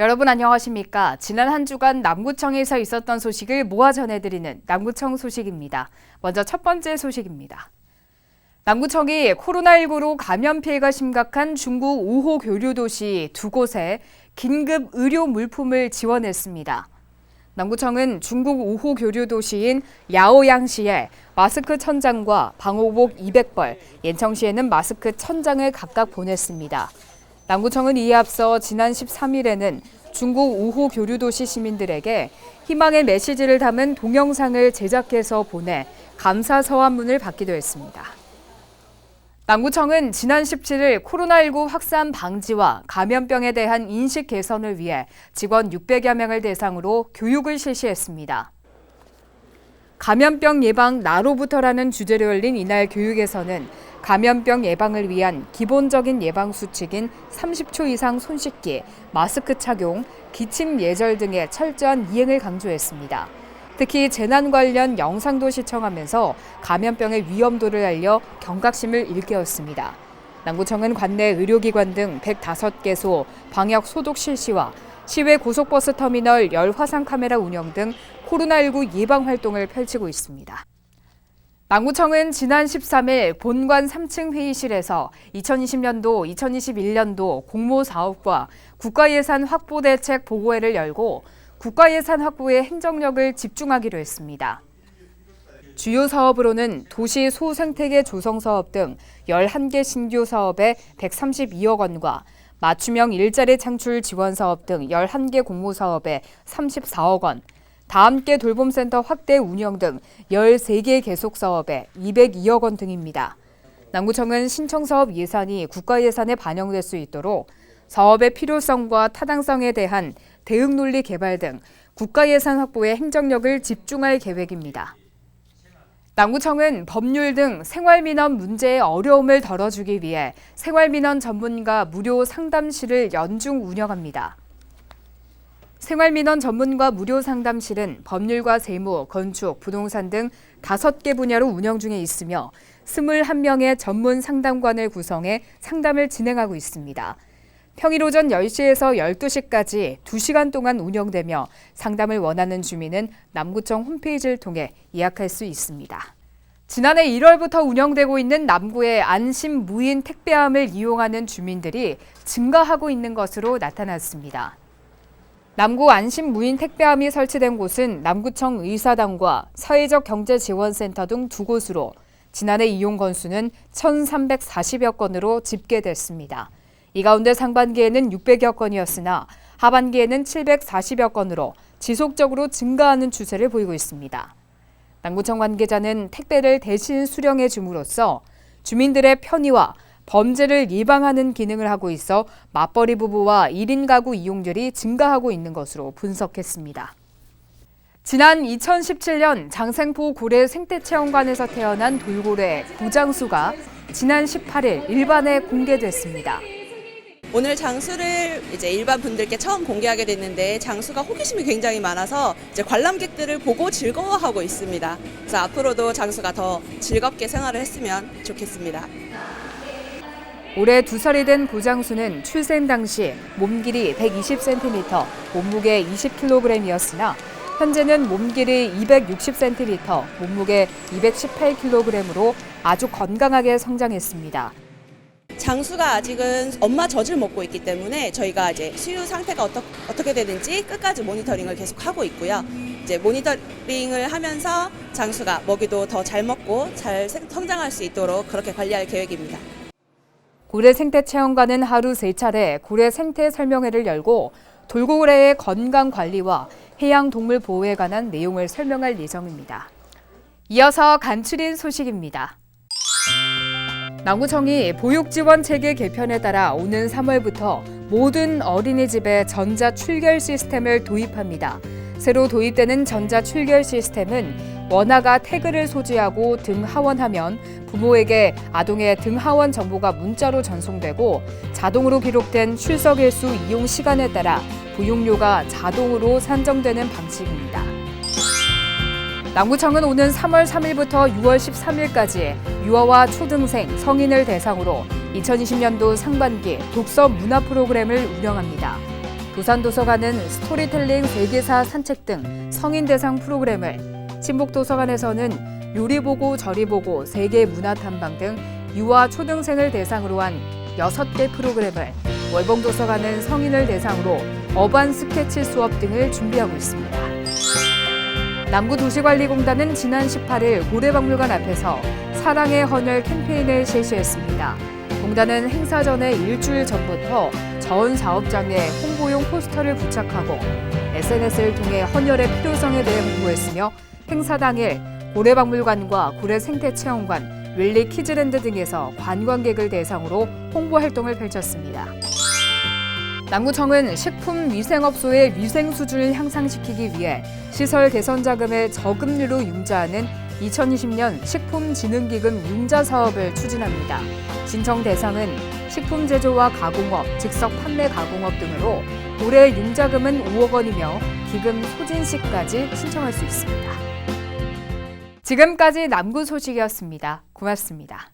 여러분 안녕하십니까? 지난 한 주간 남구청에서 있었던 소식을 모아 전해드리는 남구청 소식입니다. 먼저 첫 번째 소식입니다. 남구청이 코로나19로 감염 피해가 심각한 중국 5호 교류 도시 두 곳에 긴급 의료 물품을 지원했습니다. 남구청은 중국 5호 교류 도시인 야오양시에 마스크 1000장과 방호복 200벌, 옌청시에는 마스크 1000장을 각각 보냈습니다. 남구청은 이에 앞서 지난 13일에는 중국 5호 교류도시 시민들에게 희망의 메시지를 담은 동영상을 제작해서 보내 감사 서한문을 받기도 했습니다. 남구청은 지난 17일 코로나19 확산 방지와 감염병에 대한 인식 개선을 위해 직원 600여 명을 대상으로 교육을 실시했습니다. 감염병 예방 나로부터라는 주제로 열린 이날 교육에서는 감염병 예방을 위한 기본적인 예방 수칙인 30초 이상 손 씻기, 마스크 착용, 기침 예절 등의 철저한 이행을 강조했습니다. 특히 재난 관련 영상도 시청하면서 감염병의 위험도를 알려 경각심을 일깨웠습니다. 남구청은 관내 의료기관 등 105개소 방역 소독 실시와 시외 고속버스 터미널 열 화상 카메라 운영 등 코로나19 예방 활동을 펼치고 있습니다. 남구청은 지난 13일 본관 3층 회의실에서 2020년도, 2021년도 공모사업과 국가예산 확보 대책 보고회를 열고 국가예산 확보에 행정력을 집중하기로 했습니다. 주요 사업으로는 도시 소생태계 조성 사업 등 11개 신규 사업에 132억 원과 맞춤형 일자리 창출 지원 사업 등 11개 공모 사업에 34억 원, 다함께 돌봄센터 확대 운영 등 13개 계속 사업에 202억 원 등입니다. 남구청은 신청사업 예산이 국가예산에 반영될 수 있도록 사업의 필요성과 타당성에 대한 대응 논리 개발 등 국가예산 확보에 행정력을 집중할 계획입니다. 남구청은 법률 등 생활민원 문제의 어려움을 덜어주기 위해 생활민원 전문가 무료 상담실을 연중 운영합니다. 생활민원 전문가 무료 상담실은 법률과 세무, 건축, 부동산 등 5개 분야로 운영 중에 있으며 21명의 전문 상담관을 구성해 상담을 진행하고 있습니다. 평일 오전 10시에서 12시까지 2시간 동안 운영되며 상담을 원하는 주민은 남구청 홈페이지를 통해 예약할 수 있습니다. 지난해 1월부터 운영되고 있는 남구의 안심 무인 택배함을 이용하는 주민들이 증가하고 있는 것으로 나타났습니다. 남구 안심 무인 택배함이 설치된 곳은 남구청 의사당과 사회적 경제지원센터 등 2곳으로 지난해 이용 건수는 1,340여 건으로 집계됐습니다. 이 가운데 상반기에는 600여 건이었으나 하반기에는 740여 건으로 지속적으로 증가하는 추세를 보이고 있습니다. 남구청 관계자는 택배를 대신 수령해 줌으로써 주민들의 편의와 범죄를 예방하는 기능을 하고 있어 맞벌이 부부와 1인 가구 이용률이 증가하고 있는 것으로 분석했습니다. 지난 2017년 장생포 고래 생태체험관에서 태어난 돌고래 구장수가 지난 18일 일반에 공개됐습니다. 오늘 장수를 이제 일반 분들께 처음 공개하게 됐는데 장수가 호기심이 굉장히 많아서 이제 관람객들을 보고 즐거워하고 있습니다. 그래서 앞으로도 장수가 더 즐겁게 생활을 했으면 좋겠습니다. 올해 2살이 된 고장수는 출생 당시 몸 길이 120cm, 몸무게 20kg이었으나 현재는 몸 길이 260cm, 몸무게 218kg으로 아주 건강하게 성장했습니다. 장수가 아직은 엄마 젖을 먹고 있기 때문에 저희가 이제 수유 상태가 어떻게 되는지 끝까지 모니터링을 계속 하고 있고요. 이제 모니터링을 하면서 장수가 먹이도 더 잘 먹고 잘 성장할 수 있도록 그렇게 관리할 계획입니다. 고래 생태체험관은 하루 3차례 고래 생태 설명회를 열고 돌고래의 건강 관리와 해양 동물 보호에 관한 내용을 설명할 예정입니다. 이어서 간추린 소식입니다. 남구청이 보육지원 체계 개편에 따라 오는 3월부터 모든 어린이집에 전자 출결 시스템을 도입합니다. 새로 도입되는 전자 출결 시스템은 원아가 태그를 소지하고 등 하원하면 부모에게 아동의 등 하원 정보가 문자로 전송되고 자동으로 기록된 출석 일수 이용 시간에 따라 부용료가 자동으로 산정되는 방식입니다. 남구청은 오는 3월 3일부터 6월 13일까지 유아와 초등생, 성인을 대상으로 2020년도 상반기 독서 문화 프로그램을 운영합니다. 그 부산도서관은 스토리텔링 세계사 산책 등 성인 대상 프로그램을, 친북도서관에서는 요리 보고 저리 보고 세계 문화 탐방 등 유아 초등생을 대상으로 한 6개 프로그램을, 월봉도서관은 성인을 대상으로 어반 스케치 수업 등을 준비하고 있습니다. 남구도시관리공단은 지난 18일 고래박물관 앞에서 사랑의 헌혈 캠페인을 실시했습니다. 공단은 행사 전에 일주일 전부터 전 사업장에 홍보용 포스터를 부착하고 SNS를 통해 헌혈의 필요성에 대해 홍보했으며, 행사 당일 고래박물관과 고래생태체험관, 윌리 키즈랜드 등에서 관광객을 대상으로 홍보 활동을 펼쳤습니다. 남구청은 식품위생업소의 위생 수준을 향상시키기 위해 시설 개선 자금을 저금리로 융자하는 2020년 식품진흥기금 융자 사업을 추진합니다. 신청 대상은 식품 제조와 가공업, 즉석 판매 가공업 등으로 올해 융자금은 5억 원이며 기금 소진 시까지 신청할 수 있습니다. 지금까지 남구 소식이었습니다. 고맙습니다.